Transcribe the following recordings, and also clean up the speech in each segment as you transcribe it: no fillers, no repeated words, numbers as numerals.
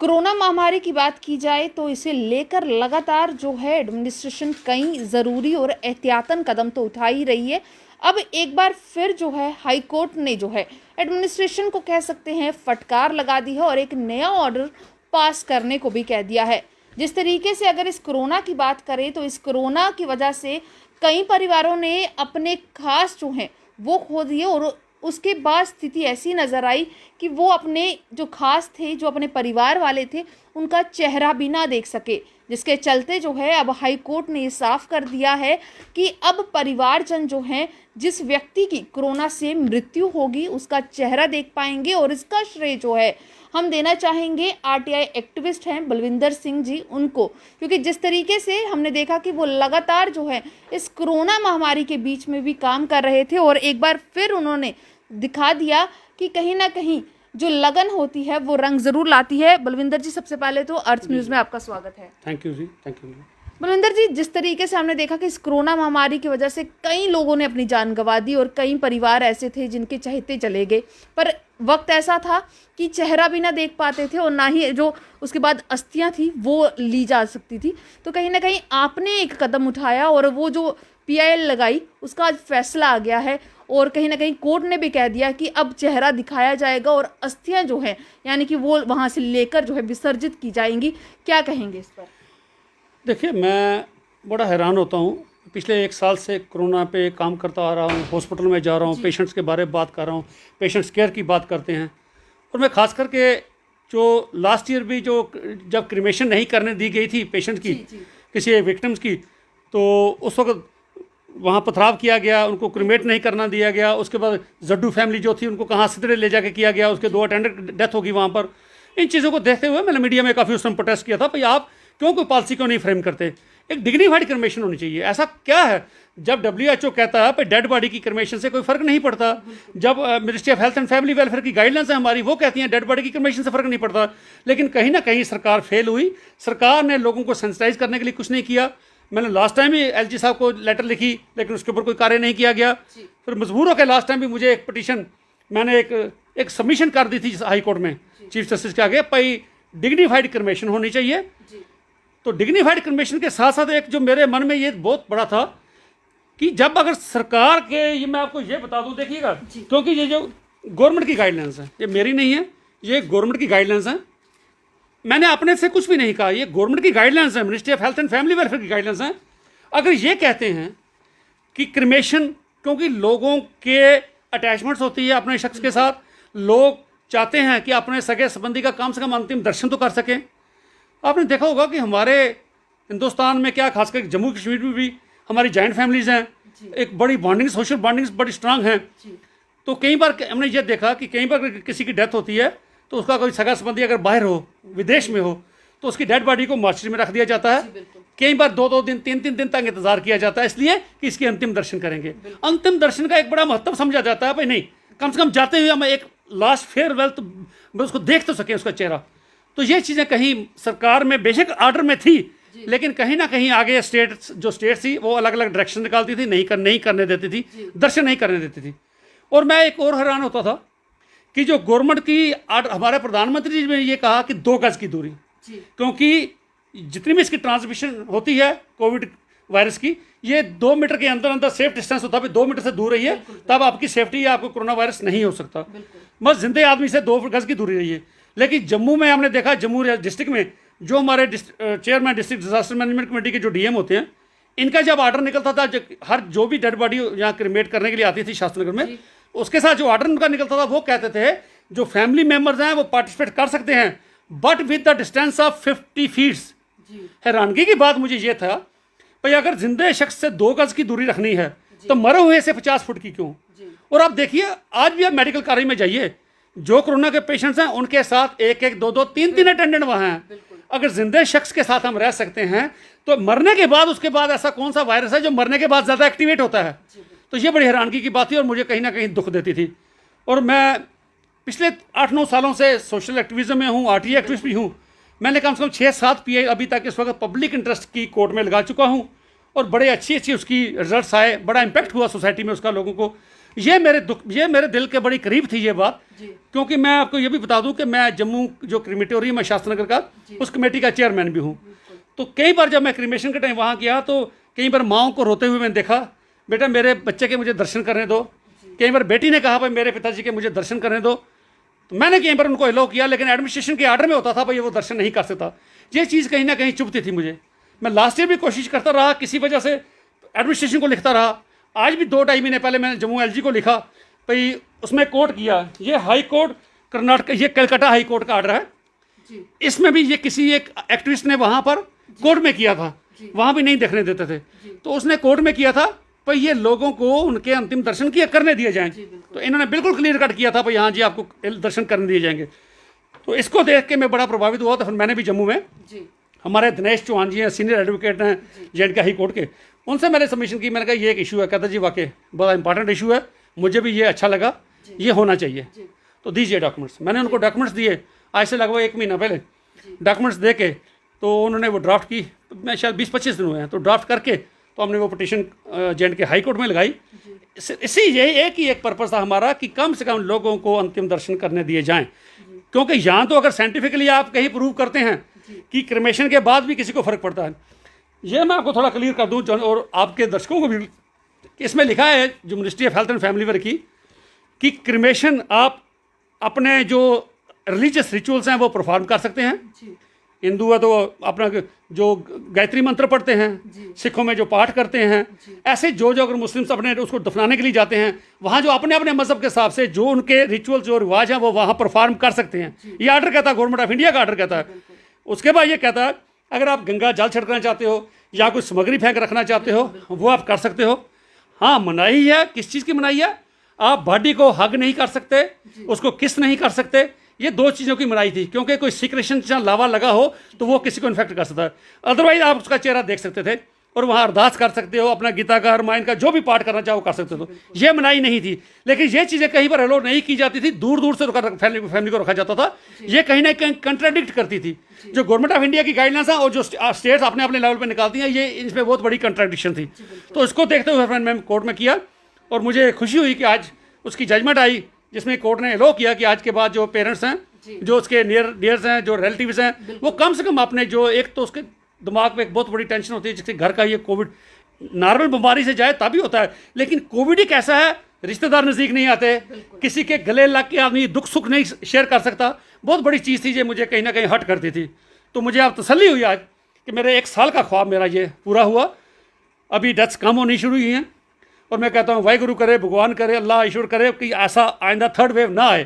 Corona महामारी की बात की जाए तो इसे लेकर लगातार जो है एडमिनिस्ट्रेशन कई ज़रूरी और एहतियातन कदम तो उठा ही रही है। अब एक बार फिर जो है हाई कोर्ट ने जो है एडमिनिस्ट्रेशन को कह सकते हैं फटकार लगा दी है और एक नया ऑर्डर पास करने को भी कह दिया है। जिस तरीके से अगर इस कोरोना की बात करें तो इस कोरोना की वजह से कई परिवारों ने अपने खास जो हैं वो खो दिए और उसके बाद स्थिति ऐसी नज़र आई कि वो अपने जो खास थे, जो अपने परिवार वाले थे, उनका चेहरा भी ना देख सके, जिसके चलते जो है अब हाई कोर्ट ने ये साफ कर दिया है कि अब परिवारजन जो हैं जिस व्यक्ति की कोरोना से मृत्यु होगी उसका चेहरा देख पाएंगे। और इसका श्रेय जो है हम देना चाहेंगे आरटीआई एक्टिविस्ट हैं बलविंदर सिंह जी उनको, क्योंकि जिस तरीके से हमने देखा कि वो लगातार जो है इस कोरोना महामारी के बीच में भी काम कर रहे थे और एक बार फिर उन्होंने दिखा दिया कि कहीं ना कहीं जो लगन होती है वो रंग जरूर लाती है। बलविंदर जी, सबसे पहले तो अर्थ न्यूज़ में आपका स्वागत है। थैंक यू जी, थैंक यू। बलविंदर जी, जिस तरीके से हमने देखा कि इस कोरोना महामारी की वजह से कई लोगों ने अपनी जान गंवा दी और कई परिवार ऐसे थे जिनके चहेते चले गए, पर वक्त ऐसा था कि चेहरा भी ना देख पाते थे और ना ही जो उसके बाद अस्थियां थी वो ली जा सकती थी। तो कहीं ना कहीं आपने एक कदम उठाया और वो जो पीआईएल लगाई उसका आज फैसला आ गया है और कहीं ना कहीं कोर्ट ने भी कह दिया कि अब चेहरा दिखाया जाएगा और अस्थियां जो है यानी कि वो वहां से लेकर जो है विसर्जित की जाएंगी। क्या कहेंगे इस पर? देखिए, मैं बड़ा हैरान होता हूँ। पिछले 1 साल से कोरोना पे काम करता आ रहा हूँ, हॉस्पिटल में जा रहा हूँ, पेशेंट्स के बारे में बात कर रहा हूँ, पेशेंट्स केयर की बात करते हैं। और मैं खास करके जो लास्ट ईयर भी जो जब क्रिमेशन नहीं करने दी गई थी पेशेंट की, किसी एक विक्टिम्स की, तो उस वक्त वहाँ पथराव किया गया, उनको क्रिमेट नहीं करना दिया गया। उसके बाद जड्डू फैमिली जो थी उनको कहाँ सितड़े ले जाके किया गया, उसके 2 अटेंडेंट डेथ होगी वहाँ पर। इन चीज़ों को देखते हुए मैंने मीडिया में काफ़ी उस समय प्रोटेस्ट किया था, भाई आप क्यों कोई पॉलिसी क्यों नहीं फ्रेम करते? एक डिग्निफाइड क्रिमेशन होनी चाहिए। ऐसा क्या है जब WHO कहता है डेड बॉडी की क्रिमेशन से कोई फर्क नहीं पड़ता, जब ministry of health and family welfare की गाइडलाइंस है हमारी, वो कहती हैं डेड बॉडी की क्रिमेशन से फर्क नहीं पड़ता, लेकिन कहीं ना कहीं सरकार फेल हुई। सरकार ने लोगों को सेंसिटाइज करने के लिए कुछ नहीं किया। मैंने लास्ट टाइम भी LG साहब को लेटर लिखी, लेकिन उसके ऊपर कोई कार्य नहीं किया गया। फिर मजबूर होकर लास्ट टाइम भी मुझे एक पिटीशन, मैंने एक सबमिशन कर दी थी हाई कोर्ट में चीफ जस्टिस के आगे, भाई डिग्निफाइड क्रिमेशन होनी चाहिए। तो डिग्निफाइड क्रिमेशन के साथ साथ एक जो मेरे मन में ये बहुत बड़ा था कि जब अगर सरकार के, ये मैं आपको ये बता दूं, देखिएगा, क्योंकि ये जो गवर्नमेंट की गाइडलाइंस है, ये मेरी नहीं है, ये गवर्नमेंट की गाइडलाइंस है। मैंने अपने से कुछ भी नहीं कहा, ये गवर्नमेंट की गाइडलाइंस है, ministry of health and family welfare की गाइडलाइंस है। अगर ये कहते हैं कि क्रिमेशन, क्योंकि लोगों के अटैचमेंट्स होती है अपने शख्स के साथ, लोग चाहते हैं कि अपने सगे संबंधी का कम से कम अंतिम दर्शन तो कर सकें। आपने देखा होगा कि हमारे हिंदुस्तान में क्या, खासकर जम्मू कश्मीर में भी हमारी जॉइंट फैमिलीज़ हैं, एक बड़ी बॉन्डिंग, सोशल बॉन्डिंग्स बड़ी स्ट्रांग हैं। तो कई बार हमने ये देखा कि कई बार किसी की डेथ होती है तो उसका कोई सगा संबंधी अगर बाहर हो, विदेश में हो, तो उसकी डेड बॉडी को मॉर्चरी में रख दिया जाता है। कई बार 2-2 दिन 3-3 दिन तक इंतजार किया जाता है, इसलिए कि इसके अंतिम दर्शन करेंगे। अंतिम दर्शन का एक बड़ा महत्व समझा जाता है, भाई नहीं, कम से कम जाते हुए हम एक लास्ट फेयरवेल तो उसको देख तो सकें, उसका चेहरा। तो ये चीज़ें कहीं सरकार में बेशक ऑर्डर में थी, लेकिन कहीं ना कहीं आगे स्टेट थी वो अलग अलग डायरेक्शन निकालती थी, नहीं करने देती थी, दर्शन नहीं करने देती थी। और मैं एक और हैरान होता था कि जो गवर्नमेंट की हमारे प्रधानमंत्री जी ने ये कहा कि 2 गज की दूरी, क्योंकि जितनी भी इसकी ट्रांसमिशन होती है कोविड वायरस की, ये 2 मीटर के अंदर सेफ डिस्टेंस होता है, 2 मीटर से दूर रहिए, तब आपकी सेफ्टी या आपको कोरोना वायरस नहीं हो सकता। बस जिंदे आदमी से 2 गज की दूरी रहिए। लेकिन जम्मू में हमने देखा, जम्मू डिस्ट्रिक्ट में जो हमारे chairman district disaster management committee के जो DM होते हैं, इनका जब ऑर्डर निकलता था, हर जो भी डेड बॉडी यहाँ क्रिमेट करने के लिए आती थी शास्त्रनगर में, उसके साथ जो ऑर्डर उनका निकलता था वो कहते थे जो फैमिली मेम्बर्स हैं वो पार्टिसिपेट कर सकते हैं, but with the distance of 50 feets. हैरानगी की बात मुझे ये था, भाई अगर जिंदे शख्स से 2 गज की दूरी रखनी है तो मरे हुए से 50 फुट की क्यों? और आप देखिए, आज भी आप मेडिकल कॉलेज में जाइए, जो कोरोना के पेशेंट्स हैं उनके साथ 1-1, 2-2, 3-3 अटेंडेंट वहाँ हैं। अगर जिंदे शख्स के साथ हम रह सकते हैं तो मरने के बाद, उसके बाद ऐसा कौन सा वायरस है जो मरने के बाद ज़्यादा एक्टिवेट होता है? तो ये बड़ी हैरानगी की बात थी और मुझे कहीं ना कहीं दुख देती थी। और मैं पिछले 8-9 सालों से सोशल एक्टिविज्म में हूँ, RTI एक्टिविस्ट भी हूँ। मैंने कम से कम 6-7 PI अभी तक इस वक्त पब्लिक इंटरेस्ट की कोर्ट में लगा चुका हूँ और बड़े अच्छी उसकी रिजल्ट्स आए, बड़ा इम्पैक्ट हुआ सोसाइटी में उसका, लोगों को ये मेरे दिल के बड़ी करीब थी ये बात, क्योंकि मैं आपको ये भी बता दूं कि मैं जम्मू जो क्रीमेटोरियम है शास्त्रनगर का, उस कमेटी का चेयरमैन भी हूँ। तो कई बार जब मैं क्रीमेशन के टाइम वहाँ गया तो कई बार माओं को रोते हुए मैंने देखा, बेटा मेरे बच्चे के मुझे दर्शन करने दो। कई बार बेटी ने कहा भाई मेरे पिताजी के मुझे दर्शन करने दो, तो मैंने कई बार उनको अलाउ किया, लेकिन एडमिनिस्ट्रेशन के आर्डर में होता था भाई वो दर्शन नहीं कर सकता। ये चीज़ कहीं ना कहीं चुभती थी मुझे। मैं लास्ट ईयर भी कोशिश करता रहा, किसी वजह से एडमिनिस्ट्रेशन को लिखता रहा। आज भी 2-2.5 महीने पहले मैंने जम्मू एलजी को लिखा, भाई उसमें कोर्ट किया, ये हाई कोर्ट कर्नाटक, ये कलकत्ता हाई कोर्ट का आर्डर है, इसमें भी ये किसी एक एक्टिविस्ट ने वहाँ पर कोर्ट में किया था, वहाँ भी नहीं देखने देते थे, तो उसने कोर्ट में किया था भाई ये लोगों को उनके अंतिम दर्शन किए करने दिए जाएं। तो इन्होंने बिल्कुल क्लियर कट किया था भाई हाँ जी आपको दर्शन करने दिए जाएंगे। तो इसको देख के मैं बड़ा प्रभावित हुआ। तो फिर मैंने भी जम्मू में हमारे दिनेश चौहान जी हैं, सीनियर एडवोकेट हैं जे.एंड.के हाई कोर्ट के, उनसे मैंने सबमिशन की। मैंने कहा ये एक इशू है, कहता जी वाकई बड़ा इंपॉर्टेंट इशू है, मुझे भी ये अच्छा लगा, ये होना चाहिए, तो दीजिए डॉक्यूमेंट्स। मैंने उनको डॉक्यूमेंट दिए, आज से लगभग 1 महीना पहले डॉक्यूमेंट्स दे के, तो उन्होंने वो ड्राफ्ट की, मैं शायद 20-25 दिन हुए हैं, तो ड्राफ्ट करके तो हमने वो पिटीशन जे.एंड.के हाई कोर्ट में लगाई। इसी यही एक पर्पज़ था हमारा कि कम से कम लोगों को अंतिम दर्शन करने दिए जाएं, क्योंकि यहाँ तो अगर साइंटिफिकली आप कहीं प्रूव करते हैं कि क्रिमेशन के बाद भी किसी को फ़र्क पड़ता है। ये मैं आपको थोड़ा क्लियर कर दूँ और आपके दर्शकों को भी, इसमें लिखा है जो ministry of health and family welfare की, कि क्रिमेशन आप अपने जो रिलीजियस रिचुअल्स हैं वो परफॉर्म कर सकते हैं। हिंदू है तो अपना जो गायत्री मंत्र पढ़ते हैं, सिखों में जो पाठ करते हैं, ऐसे जो अगर मुस्लिम्स अपने उसको दफनाने के लिए जाते हैं, वहाँ जो अपने अपने मजहब के हिसाब से जो उनके रिचुअल जो रिवाज हैं वो वहाँ परफॉर्म कर सकते हैं। ये आर्डर कहता है, गवर्नमेंट ऑफ इंडिया का आर्डर कहता है। उसके बाद ये कहता है अगर आप गंगा जल छिड़कना चाहते हो या कोई सामग्री फेंक रखना चाहते हो वो आप कर सकते हो। हाँ, मनाही है, किस चीज़ की मनाही है? आप बॉडी को हग नहीं कर सकते, उसको किस नहीं कर सकते, ये 2 चीज़ों की मनाही थी, क्योंकि कोई सीक्रेशन जहाँ लावा लगा हो तो वो किसी को इन्फेक्ट कर सकता है। अदरवाइज आप उसका चेहरा देख सकते थे और वहाँ अरदास कर सकते हो, अपना गीता का रामायण का जो भी पाठ करना चाहो कर सकते हो। ये मनाही नहीं थी, लेकिन ये चीज़ें कहीं पर अलो नहीं की जाती थी, दूर दूर से फैमिली को रखा जाता था। ये कहीं ना कहीं कंट्राडिक्ट करती थी जो गवर्नमेंट ऑफ इंडिया की गाइडलाइंस है और जो स्टेट्स अपने अपने लेवल पर निकालती हैं, ये इसमें बहुत बड़ी कंट्राडिक्शन थी। तो इसको देखते हुए मैंने कोर्ट में किया और मुझे खुशी हुई कि आज उसकी जजमेंट आई, जिसमें कोर्ट ने अलो किया कि आज के बाद जो पेरेंट्स हैं, जो उसके नियर्स हैं, जो रिलेटिव्स हैं, वो कम से कम अपने जो, एक तो उसके दिमाग में एक बहुत बड़ी टेंशन होती है जिससे घर का ये कोविड नॉर्मल बीमारी से जाए तभी होता है, लेकिन कोविड ही कैसा है, रिश्तेदार नज़दीक नहीं आते, किसी के गले लग के आदमी दुख सुख नहीं शेयर कर सकता। बहुत बड़ी चीज़ थी, ये मुझे कहीं ना कहीं हट करती थी। तो मुझे अब तसल्ली हुई आज कि मेरे 1 साल का ख्वाब मेरा ये पूरा हुआ। अभी डेथ्स कम होनी शुरू हुई हैं और मैं कहता हूँ वाहिगुरु करे, भगवान करे, अल्लाह ईश्वर करे कि ऐसा आइंदा 3rd वेव ना आए,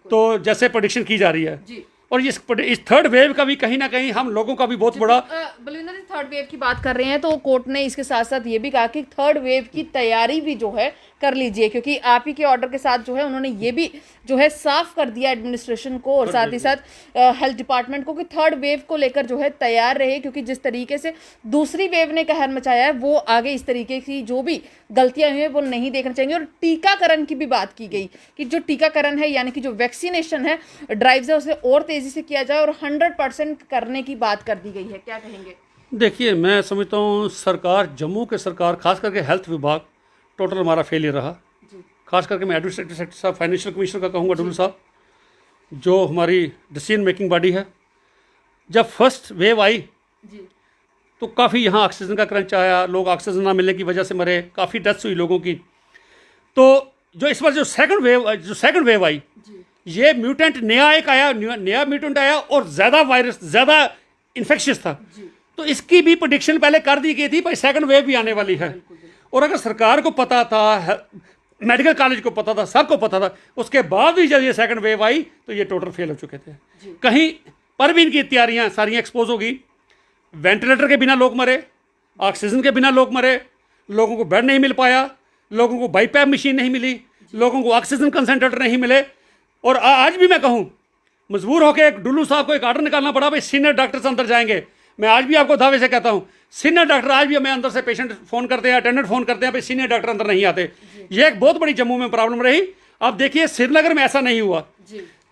तो जैसे प्रेडिक्शन की जा रही है। और इस 3rd वेव का भी कहीं ना कहीं हम लोगों का भी बहुत बड़ा, बलविंदर जी 3rd वेव की बात कर रहे हैं तो कोर्ट ने इसके साथ साथ ये भी कहा कि 3rd वेव की तैयारी भी जो है कर लीजिए, क्योंकि आप ही के ऑर्डर के साथ जो है उन्होंने ये भी जो है साफ कर दिया एडमिनिस्ट्रेशन को और साथ ही साथ हेल्थ डिपार्टमेंट को कि 3rd वेव को लेकर जो है तैयार रहे, क्योंकि जिस तरीके से दूसरी वेव ने कहर मचाया है वो आगे इस तरीके की जो भी गलतियां हुई हैं वो नहीं देखना चाहेंगे। और टीकाकरण की भी बात की गई कि जो टीकाकरण है यानी कि जो वैक्सीनेशन है ड्राइव्स है उसे और तेजी से किया जाए और 100% करने की बात कर दी गई है। क्या कहेंगे? देखिए, मैं समझता हूँ सरकार, जम्मू के सरकार, खास करके हेल्थ विभाग टोटल हमारा फेलियर रहा। खास करके मैं एडमिनिस्ट्रेटिव सेक्टर साहब, फाइनेंशियल कमिश्नर का कहूँगा, डुल्लू साहब, जो हमारी डिसीजन मेकिंग बॉडी है। जब फर्स्ट वेव आई तो काफ़ी यहाँ ऑक्सीजन का क्रंच आया, लोग ऑक्सीजन ना मिलने की वजह से मरे, काफ़ी डेथ्स हुई लोगों की। तो जो इस बार जो सेकंड वेव आई, ये म्यूटेंट नया एक आया, नया म्यूटेंट आया और ज़्यादा वायरस, ज़्यादा इन्फेक्शियस था। तो इसकी भी प्रेडिक्शन पहले कर दी गई थी भाई 2nd वेव भी आने वाली है। और अगर सरकार को पता था, मेडिकल कॉलेज को पता था, सबको पता था, उसके बाद भी जब ये 2nd वेव आई तो ये टोटल फेल हो चुके थे। कहीं पर भी इनकी तैयारियां सारी एक्सपोज हो गई। वेंटिलेटर के बिना लोग मरे, ऑक्सीजन के बिना लोग मरे, लोगों को बेड नहीं मिल पाया, लोगों को बाईपैप मशीन नहीं मिली, लोगों को ऑक्सीजन कंसनट्रेटर नहीं मिले। और आज भी मैं कहूँ मजबूर होकर एक डुल्लू साहब को एक आर्डर निकालना पड़ा भाई सीनियर डॉक्टर्स अंदर जाएंगे। मैं आज भी आपको दावे से कहता हूँ सीनियर डॉक्टर, आज भी हमें अंदर से पेशेंट फ़ोन करते हैं, अटेंडेंट फ़ोन करते हैं भाई सीनियर डॉक्टर अंदर नहीं आते। ये एक बहुत बड़ी जम्मू में प्रॉब्लम रही। अब देखिए श्रीनगर में ऐसा नहीं हुआ,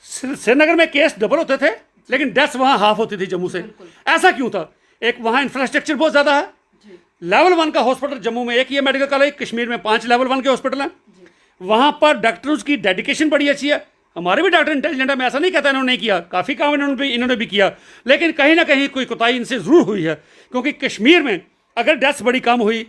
श्रीनगर में केस डबल होते थे लेकिन डेथ्स वहाँ हाफ होती थी जम्मू से। ऐसा क्यों था? एक वहाँ इंफ्रास्ट्रक्चर बहुत ज़्यादा है, लेवल 1 का हॉस्पिटल जम्मू में एक ही है मेडिकल कॉलेज, कश्मीर में 5 लेवल 1 के हॉस्पिटल हैं। वहाँ पर डॉक्टर्स की डेडिकेशन बड़ी अच्छी है। हमारे भी डॉक्टर इंटेलिजेंट है, मैं ऐसा नहीं कहता इन्होंने नहीं किया, काफ़ी काम इन्होंने भी किया, लेकिन कहीं ना कहीं कोई कोताही इनसे ज़रूर हुई है। क्योंकि कश्मीर में अगर डेथ्स बड़ी कम हुई,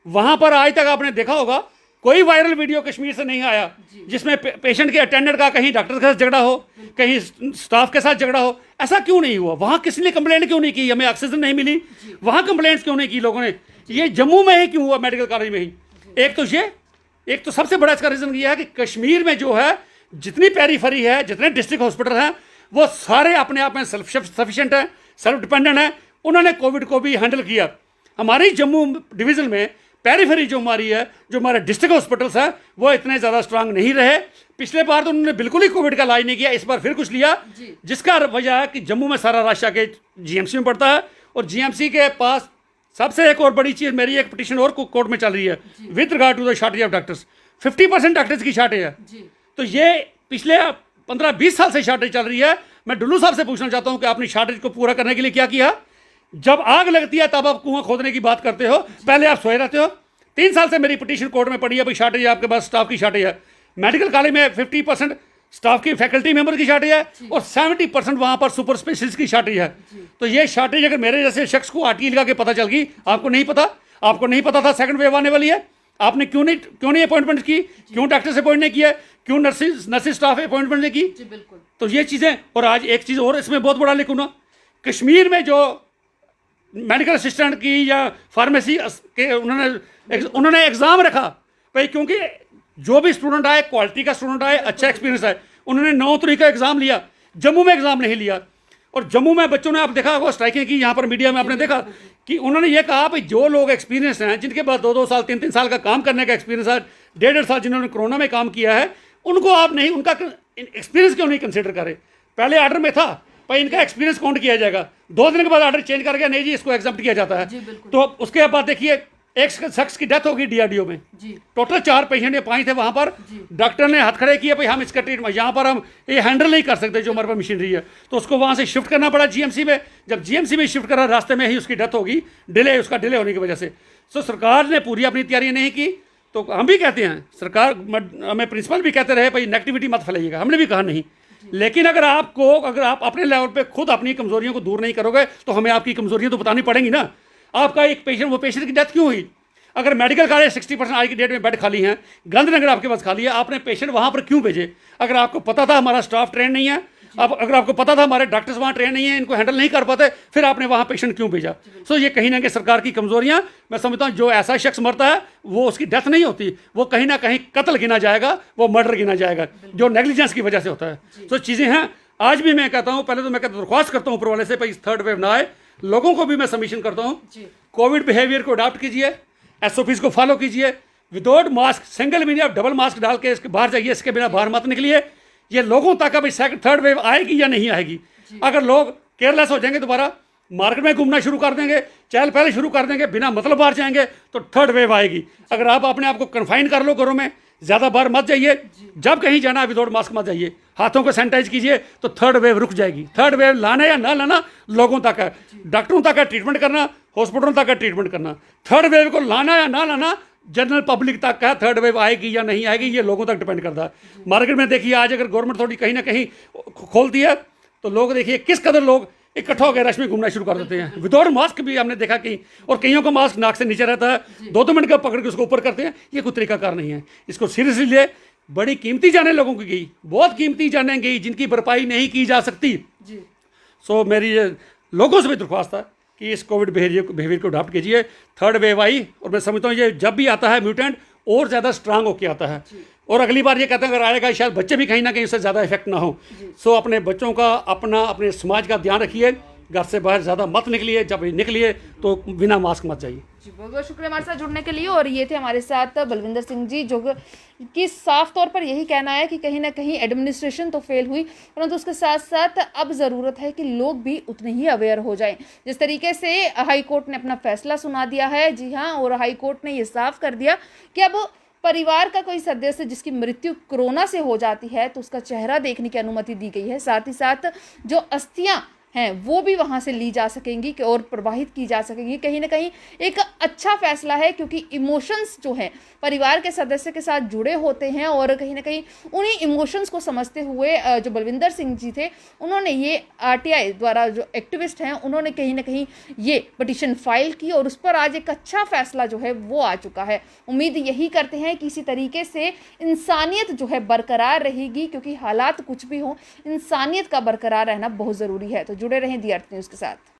वहाँ पर आज तक आपने देखा होगा कोई वायरल वीडियो कश्मीर से नहीं आया जिसमें पेशेंट के अटेंडेंट का कहीं डॉक्टर के साथ झगड़ा हो, कहीं स्टाफ के साथ झगड़ा हो। ऐसा क्यों नहीं हुआ? वहाँ किसी ने कंप्लेंट क्यों नहीं की? हमें ऑक्सीजन नहीं मिली, वहाँ कंप्लेंट्स क्यों नहीं की लोगों ने? ये जम्मू में ही क्यों हुआ, मेडिकल कॉलेज में ही? एक तो सबसे बड़ा इसका रीज़न ये है कि कश्मीर में जो है जितनी पेरीफेरी है, जितने डिस्ट्रिक्ट हॉस्पिटल हैं, वो सारे अपने आप में सेल्फ सफिशिएंट हैं, सेल्फ डिपेंडेंट हैं। उन्होंने कोविड को भी हैंडल किया। हमारी जम्मू डिवीज़न में पेरीफेरी जो हमारी है, जो हमारे डिस्ट्रिक्ट हॉस्पिटल्स हैं, वो इतने ज़्यादा स्ट्रांग नहीं रहे। पिछले बार तो उन्होंने बिल्कुल ही कोविड का इलाज नहीं किया, इस बार फिर कुछ लिया, जिसका वजह है कि जम्मू में सारा रश आके जीएमसी में पड़ता है। और जीएमसी के पास सबसे एक और बड़ी चीज़, मेरी एक पिटिशन और कोर्ट में चल रही है with regard to the shortage of doctors. 50% doctors की शॉर्टेज है। तो ये पिछले 15-20 साल से शॉर्टेज चल रही है। मैं डुल्लू साहब से पूछना चाहता हूँ कि आपने शॉर्टेज को पूरा करने के लिए क्या किया? जब आग लगती है तब आप कुआं खोदने की बात करते हो, पहले आप सोए रहते हो। 3 साल से मेरी पिटीशन कोर्ट में पड़ी है, भाई शॉर्टेज है आपके पास, स्टाफ की शॉर्टेज है। मेडिकल कॉलेज में 50% स्टाफ की फैकल्टी मेंबर की शॉर्टेज है और 70% वहाँ पर सुपर स्पेशलिस्ट की शॉर्टेज है। तो ये शॉर्टेज अगर मेरे जैसे शख्स को आरटी लगा के पता चल गई, आपको नहीं पता था सेकंड वेव आने वाली है, आपने क्यों नहीं अपॉइंटमेंट की? क्यों डॉक्टर से अपॉइंट नहीं किया? क्यों नर्सिंग स्टाफ अपॉइंटमेंट नहीं की? तो ये चीज़ें। और आज एक चीज़ और इसमें बहुत बड़ा लिखूँ ना, कश्मीर में जो मेडिकल असिस्टेंट की या फार्मेसी के उन्होंने एग्ज़ाम रखा भाई, क्योंकि जो भी स्टूडेंट आए, क्वालिटी का स्टूडेंट आए, अच्छा एक्सपीरियंस आए, उन्होंने 9 तारीख का एग्ज़ाम लिया। जम्मू में एग्ज़ाम नहीं लिया। और जम्मू में बच्चों ने, आप देखा होगा स्ट्राइकिंग की, यहाँ पर मीडिया में आपने देखा कि उन्होंने ये कहा भाई जो लोग एक्सपीरियंस हैं, जिनके पास 2-2 साल 3-3 साल का काम करने का एक्सपीरियंस है, 1.5 साल जिन्होंने कोरोना में काम किया है, उनको आप नहीं, उनका एक्सपीरियंस क्यों नहीं कंसिडर करें? पहले ऑर्डर में था भाई इनका एक्सपीरियंस काउंट किया जाएगा, 2 दिन के बाद ऑर्डर चेंज कर गया, नहीं जी इसको एग्जाम किया जाता है। तो उसके बाद देखिए एक शख्स की डेथ होगी डीआरडीओ में, टोटल 4 पेशेंट या 5 थे वहाँ पर। डॉक्टर ने हाथ खड़े किए भाई हम इसका ट्रीटमेंट यहाँ पर हम ये हैंडल नहीं कर सकते, जो हमारे पास मशीनरी है, तो उसको वहाँ से शिफ्ट करना पड़ा जीएमसी में। जब जीएमसी में शिफ्ट करा, रास्ते में ही उसकी डेथ होगी, उसका डिले होने की वजह से। तो सरकार ने पूरी अपनी तैयारी नहीं की। तो हम भी कहते हैं, सरकार हमें प्रिंसिपल भी कहते रहे भाई नेगेटिविटी मत फैलाइएगा, हमने भी कहा नहीं। लेकिन अगर आप अपने लेवल पे खुद अपनी कमजोरियों को दूर नहीं करोगे तो हमें आपकी कमजोरियां तो बतानी पड़ेंगी ना। आपका एक पेशेंट की डेथ क्यों हुई? अगर मेडिकल कॉलेज 60% आज की डेट में बेड खाली हैं, गांधीनगर आपके पास खाली है, आपने पेशेंट वहाँ पर क्यों भेजे? अगर आपको पता था हमारा स्टाफ ट्रेन नहीं है, अगर आपको पता था हमारे डॉक्टर्स वहाँ ट्रेन नहीं है, इनको हैंडल नहीं कर पाते, फिर आपने वहाँ पेशेंट क्यों भेजा? सो ये कहीं ना कहीं सरकार की कमजोरियाँ। मैं समझता हूँ जो ऐसा शख्स मरता है वो उसकी डेथ नहीं होती, वो कहीं ना कहीं कत्ल गिना जाएगा, वो मर्डर गिना जाएगा, जो नेग्लिजेंस की वजह से होता है। सो चीज़ें हैं। आज भी मैं कहता हूँ, पहले तो मैं दरख्वास्त करता हूँ ऊपर वाले से भाई थर्ड वेव ना आए। लोगों को भी मैं सबमिशन करता हूँ, कोविड बिहेवियर को अडॉप्ट कीजिए, एसओपीज को फॉलो कीजिए, विदाउट मास्क, सिंगल में आप डबल मास्क डाल के इसके बाहर जाइए, इसके बिना बाहर मत निकलिए। ये लोगों तक अभी थर्ड वेव आएगी या नहीं आएगी। अगर लोग केयरलेस हो जाएंगे, दोबारा मार्केट में घूमना शुरू कर देंगे, चहल पहल शुरू कर देंगे, बिना मतलब बाहर जाएंगे, तो थर्ड वेव आएगी। अगर आप अपने आप को कन्फाइन कर लो घरों में, ज़्यादा बाहर मत जाइए, जब कहीं जाना है विदाउट मास्क मत जाइए, हाथों को सैनिटाइज कीजिए, तो थर्ड वेव रुक जाएगी। थर्ड वेव लाना या ना लाना लोगों तक है, डॉक्टरों तक है ट्रीटमेंट करना, हॉस्पिटलों तक है ट्रीटमेंट करना। थर्ड वेव को लाना या ना लाना जनरल पब्लिक तक का, थर्ड वेव आएगी या नहीं आएगी ये लोगों तक डिपेंड करता है। मार्केट में देखिए आज अगर गवर्नमेंट थोड़ी कहीं ना कहीं खोलती है तो लोग देखिए किस कदर लोग इकट्ठा होकर रश में घूमना शुरू कर देते हैं। विदाउट मास्क भी हमने देखा कहीं, और कईयों का मास्क नाक से नीचे रहता है, 2-2 मिनट का पकड़ के उसको ऊपर करते हैं। ये कोई तरीकाकार नहीं है, इसको सीरियसली ले। बड़ी कीमती जाने लोगों की गई, बहुत कीमती जाने गई, जिनकी भरपाई नहीं की जा सकती। सो मेरी ये लोगों से भी दरख्वास्त है कि इस कोविड बिहेवियर को अडॉप्ट कीजिए। थर्ड वेव आई, और मैं समझता हूँ ये जब भी आता है म्यूटेंट और ज़्यादा स्ट्रांग होकर आता है, और अगली बार ये कहते हैं अगर आएगा शायद बच्चे भी कहीं ना कहीं उससे ज़्यादा इफेक्ट ना हो। सो अपने बच्चों का, अपने समाज का ध्यान रखिए, घर से बाहर ज़्यादा मत निकलिए, जब निकलिए तो बिना मास्क मत जाइए। जी बहुत बहुत शुक्रिया हमारे साथ जुड़ने के लिए। और ये थे हमारे साथ बलविंदर सिंह जी, जो कि साफ तौर पर यही कहना है कि कहीं ना कहीं एडमिनिस्ट्रेशन तो फेल हुई, परंतु उसके साथ साथ अब ज़रूरत है कि लोग भी उतने ही अवेयर हो जाएं। जिस तरीके से हाई कोर्ट ने अपना फैसला सुना दिया है, जी हाँ, और हाई कोर्ट ने ये साफ कर दिया कि अब परिवार का कोई सदस्य जिसकी मृत्यु कोरोना से हो जाती है तो उसका चेहरा देखने की अनुमति दी गई है। साथ ही साथ जो अस्थियां हैं वो भी वहाँ से ली जा सकेंगी और प्रवाहित की जा सकेंगी। कहीं ना कहीं एक अच्छा फैसला है, क्योंकि इमोशंस जो हैं परिवार के सदस्य के साथ जुड़े होते हैं और कहीं ना कहीं उन्हीं इमोशंस को समझते हुए जो बलविंदर सिंह जी थे उन्होंने ये आरटीआई द्वारा जो एक्टिविस्ट हैं उन्होंने कहीं ना कहीं ये पिटीशन फाइल की और उस पर आज एक अच्छा फैसला जो है वो आ चुका है। उम्मीद यही करते हैं कि इसी तरीके से इंसानियत जो है बरकरार रहेगी, क्योंकि हालात कुछ भी हो इंसानियत का बरकरार रहना बहुत ज़रूरी है। तो जुड़े रहें दी अर्थ न्यूज़ के साथ।